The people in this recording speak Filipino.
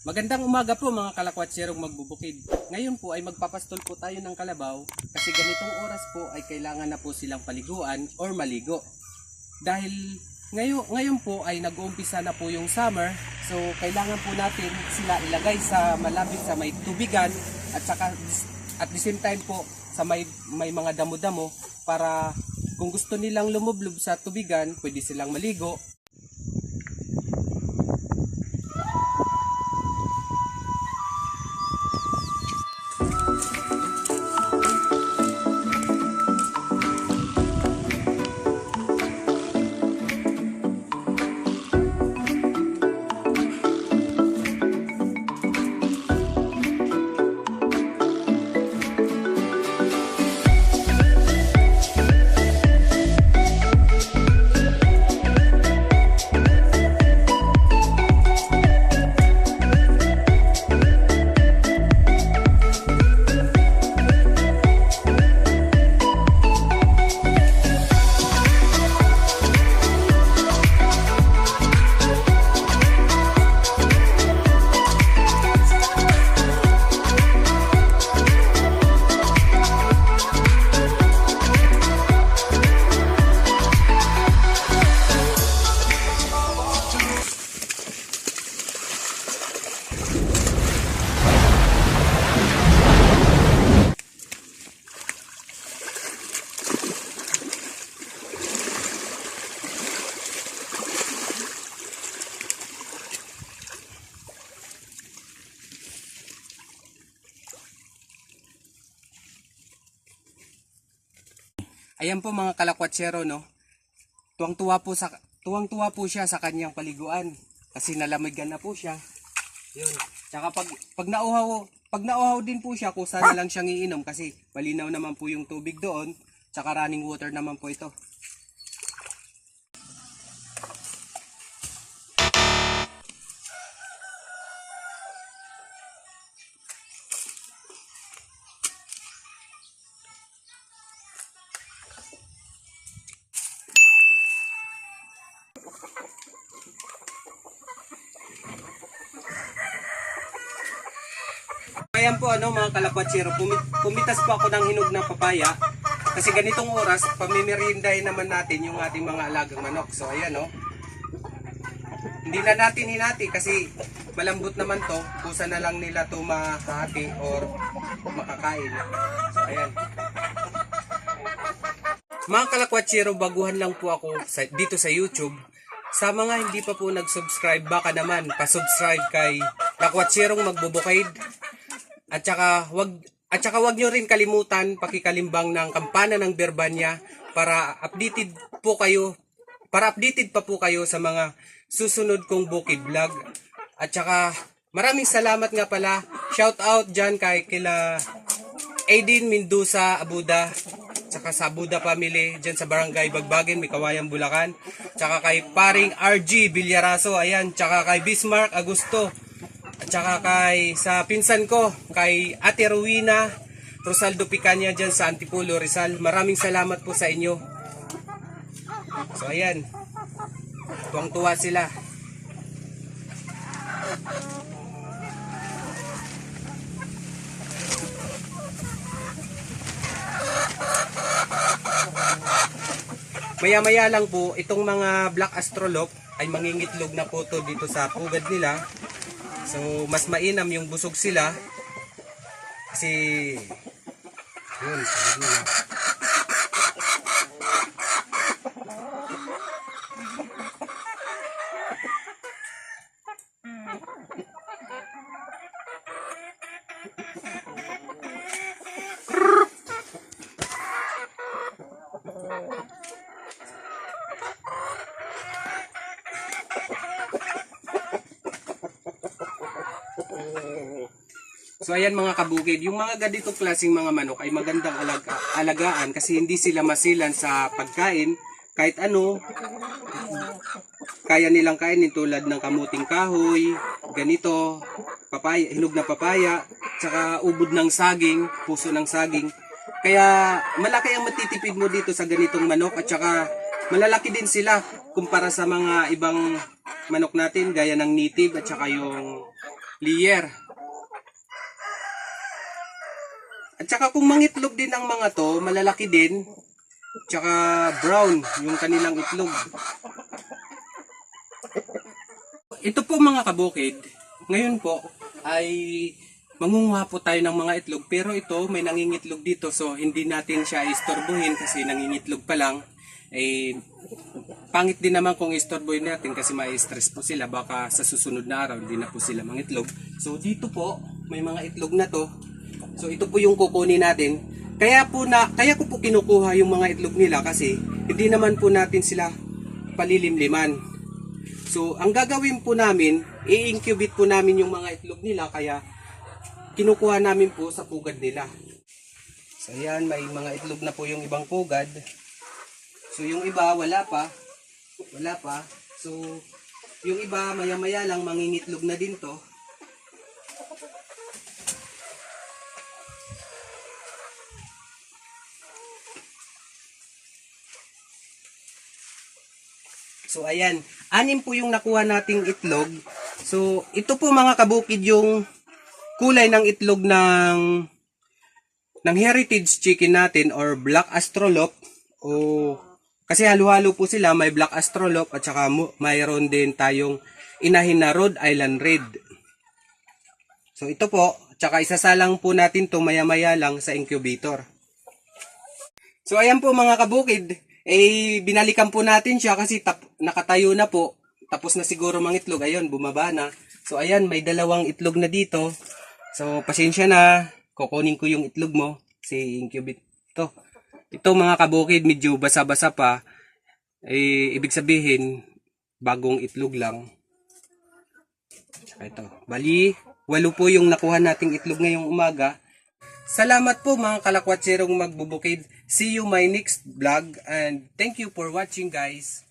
Magandang umaga po mga kalakwatsyerong magbubukid. Ngayon po ay magpapastol po tayo ng kalabaw kasi ganitong oras po ay kailangan na po silang paliguan or maligo. Dahil ngayon po ay nag-uumpisa na po yung summer, so kailangan po natin sila ilagay sa malapit sa may tubigan at saka at the same time po sa may mga damo-damo para kung gusto nilang lumublob sa tubigan, pwede silang maligo. Ayan po mga kalakwatsero, no. Tuwang-tuwa po siya sa kanyang paliguan kasi nalamigan na po siya. 'Yun. Tsaka pag nauhaw din po siya, kusa na lang siyang iinom kasi malinaw naman po yung tubig doon, tsaka running water naman po ito. Ayan po mga kalakwatsero, pumitas po ako ng hinog na papaya kasi ganitong oras pamimerindahin naman natin yung ating mga alagang manok. So ayan hindi na natin hinati kasi malambot naman to, kusa na lang nila to mahati or makakain. So ayan. Mga kalakwatsero, baguhan lang po ako dito sa YouTube. Sa mga hindi pa po nag-subscribe, baka naman pa-subscribe kay Lakwatsyerong Magbubukid. At saka wag nyo rin kalimutan pakikalimbang ng kampana ng Berbanya para updated pa po kayo sa mga susunod kong bukid vlog. At saka maraming salamat nga pala. Shout out dyan kay kila Aidin Mendoza Abuda, tsaka sa Abuda family dyan sa Barangay Bagbagen, Mikawayan, Bulacan. Tsaka kay paring RG Villaraso, ayan, tsaka kay Bismarck Agusto. At saka sa pinsan ko, kay Ate Rowena Rosaldo Picanya dyan sa Antipolo, Rizal. Maraming salamat po sa inyo. So ayan, tuwang-tuwa sila. Maya-maya lang po, itong mga black astrolop ay mangingitlog na po to dito sa pugad nila. So, mas mainam yung busog sila kasi yun, sabi nila. So ayan mga kabukid, yung mga ganitong klaseng mga manok ay magandang alagaan kasi hindi sila masilan sa pagkain. Kahit ano, kaya nilang kainin tulad ng kamuting kahoy, ganito, papaya, hinog na papaya, tsaka ubod ng saging, puso ng saging. Kaya malaki ang matitipid mo dito sa ganitong manok at tsaka malalaki din sila kumpara sa mga ibang manok natin gaya ng native at saka yung layer. At saka kung mangitlog din ang mga to, malalaki din. Tsaka brown yung kanilang itlog. Ito po mga kabukid, ngayon po ay mangunguha po tayo ng mga itlog. Pero ito may nangingitlog dito, so hindi natin siya istorbohin kasi nangingitlog pa lang. Pangit din naman kung istorbohin natin kasi mai-stress po sila. Baka sa susunod na araw hindi na po sila mangitlog. So dito po may mga itlog na to. So ito po yung kukunin natin. Kaya ko po kinukuha yung mga itlog nila kasi hindi naman po natin sila palilimliman. So ang gagawin po namin, i-incubate po namin yung mga itlog nila, kaya kinukuha namin po sa pugad nila. So ayan, may mga itlog na po yung ibang pugad. So yung iba wala pa. So yung iba maya-maya lang mangingitlog na din to. So ayan, 6 po yung nakuha nating itlog. So ito po mga kabukid yung kulay ng itlog ng heritage chicken natin or black astrolop. Kasi halo-halo po sila, may black astrolop at saka mayroon din tayong inahin na Rhode Island Red. So ito po, tsaka isasalang po natin to maya-maya lang sa incubator. So ayan po mga kabukid, binalikan po natin siya kasi nakatayo na po. Tapos na siguro mangitlog. Ayun, bumaba na. So ayan, may 2 itlog na dito. So pasensya na, kukunin ko yung itlog mo. Si incubate to. Ito mga kabukid, medyo basa-basa pa. Ibig sabihin, bagong itlog lang. Ito. Bali, 8 po yung nakuha nating itlog ngayong umaga. Salamat po mga kalakwatsirong magbubukid. See you my next vlog and thank you for watching guys.